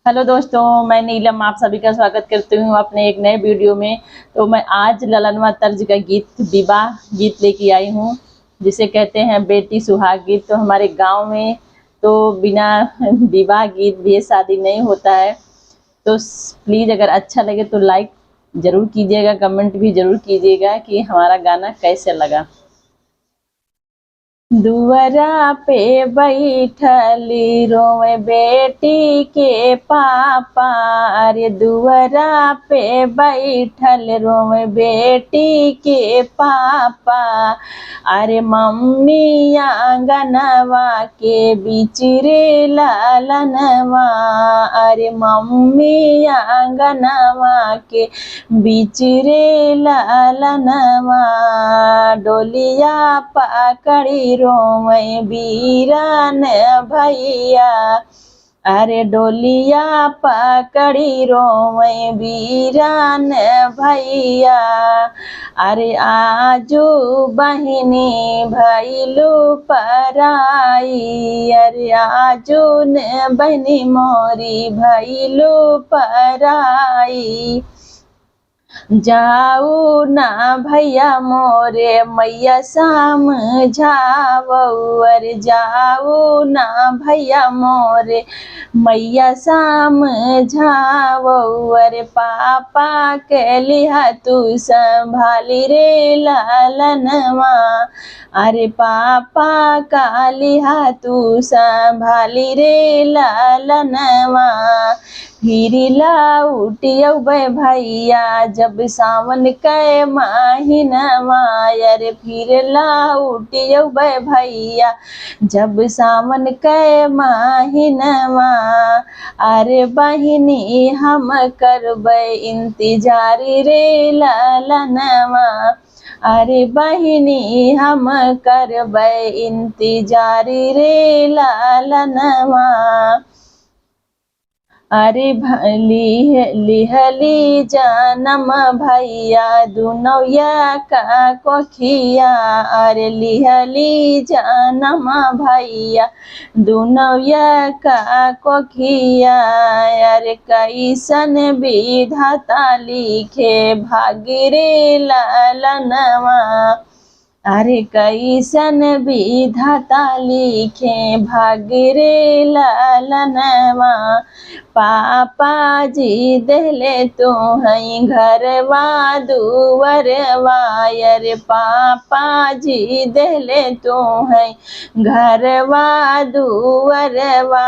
Hello दोस्तों, मैं नीलम आप सभी का स्वागत करती हूँ अपने एक नए वीडियो में। तो मैं आज ललनवा तर्ज का गीत विवाह गीत लेके आई हूँ, जिसे कहते हैं बेटी सुहाग गीत। तो हमारे गांव में तो बिना विवाह गीत भी शादी नहीं होता है। तो प्लीज़ अगर अच्छा लगे तो लाइक ज़रूर कीजिएगा, कमेंट भी ज़रूर कीजिएगा कि हमारा गाना कैसे लगा। दुअरा पे बैठली रोए बेटी के पापा, अरे दुअरा पे बैठल रोए बेटी के पापा। अरे मम्मी आंगनवा के बीच रे लालनवा, अरे मम्मी आंगनवा के बीच रे लालनवा। डोलिया पकड़ी रोवे बीरान भैया, अरे डोलिया पकड़ी रोवे बीरान भैया। अरे आजू बहिनी भैलू पराई, अरे आजू न बहनी मोरी भैलू पराई। जाऊ ना भैया मोरे मैया समझावो, अरे जाऊ ना भैया मोरे मैया समझावो। अरे पापा के लिहा तू संभाली रे लालनवा, अरे पापा का लिहा तू संभाली रे लालनवा। फिरिला उठियौ भैया जब सावन के महीनवा, अरे फिरला उठियौ भैया जब सावन के महीनवा। अरे बहिनी हम करबै इंतजार रे लालनवा, अरे बहिनी हम करबै इंतजार रे लालनवा। अरे लिहली जनम भैया दुनौया का कोखिया, अरे लिहली जनम भैया दुनौया का कोखिया। अरे कैसन विधाता लिखे भाग्य रे लालनवा, अरे कैसन विधाता लिखे भाग्य रे लालनवा। पापा जी देले तो है घरवा दुवरवा, अरे पापा जी देले तो है घरवा दुवरवा।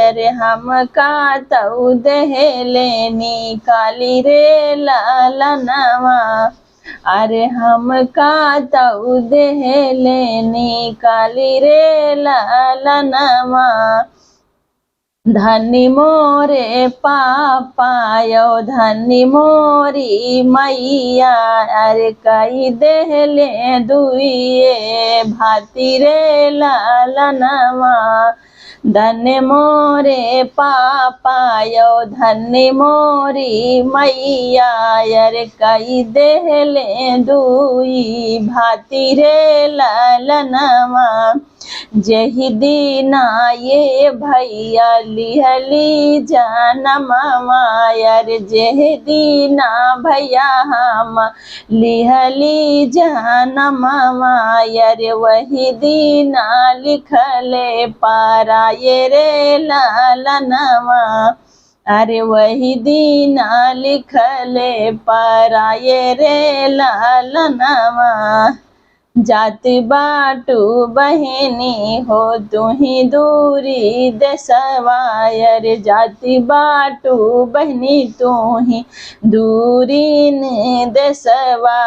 अरे हम का तऊ देले निकाली रे लालनवा, अरे हम का तऊ देले निकाली रे लालनवा। धनी मोरे पापा यो धनी मोरी मैया, अरे कई देले दुइये भाती रे लालनवा। धन्य मोरे पापा यो धन्य मोरी मैया, अरे कई देले दुई भाती रे लालनवा। जही दीना ये भैया लिहली जनमवा, अरे जही दीना भैया हम लिहली जनमवा। अरे वही दीना लिखले पाराये रे लालनवा, अरे वही दीना लिखले पाराये रे लालनवा। जाति बाटू बहिनी हो तुही दूरी देसवा, अरे जाति बाटू बहिनी तुही दूरी ने देसवा।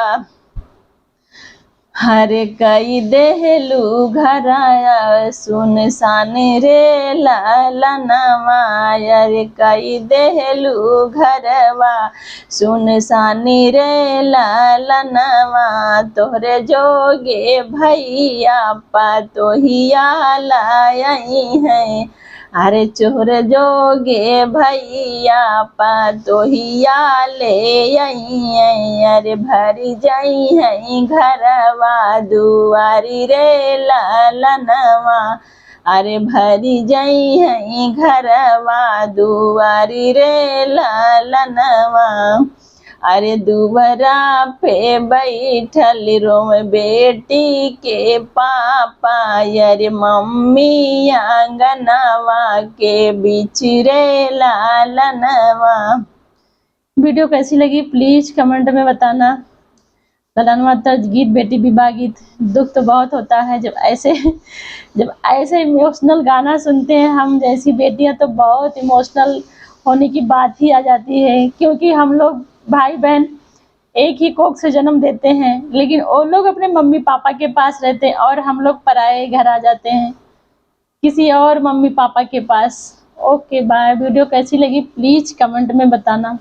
हर कई देहलू घराया सुनसान रे लालनवा, अरे कई देहलू घरवा सुनसान रे लालनवा। तोहरे जोगे भैया पा तोहिया लाई है, अरे चोर जोगे भैया पा तोहिया ले आई, अरे भरी जाई है घरवा दुआरी रे लालनवा। अरे भरी जाई है घरवा दुआरी रे लालनवा, अरे दुबरा पे बैठल रोम बेटी के पापा, अरे मम्मी आंगनवा के बीच रे लालनवा। वीडियो कैसी लगी प्लीज कमेंट में बताना। ललनवा तर्ज गीत, बेटी विवाह गीत, दुख तो बहुत होता है जब ऐसे इमोशनल गाना सुनते हैं हम जैसी बेटियां, तो बहुत इमोशनल होने की बात ही आ जाती है, क्योंकि हम लोग भाई बहन एक ही कोख से जन्म देते हैं, लेकिन वो लोग अपने मम्मी पापा के पास रहते हैं और हम लोग पराए घर आ जाते हैं किसी और मम्मी पापा के पास। ओके बाय। वीडियो कैसी लगी प्लीज कमेंट में बताना।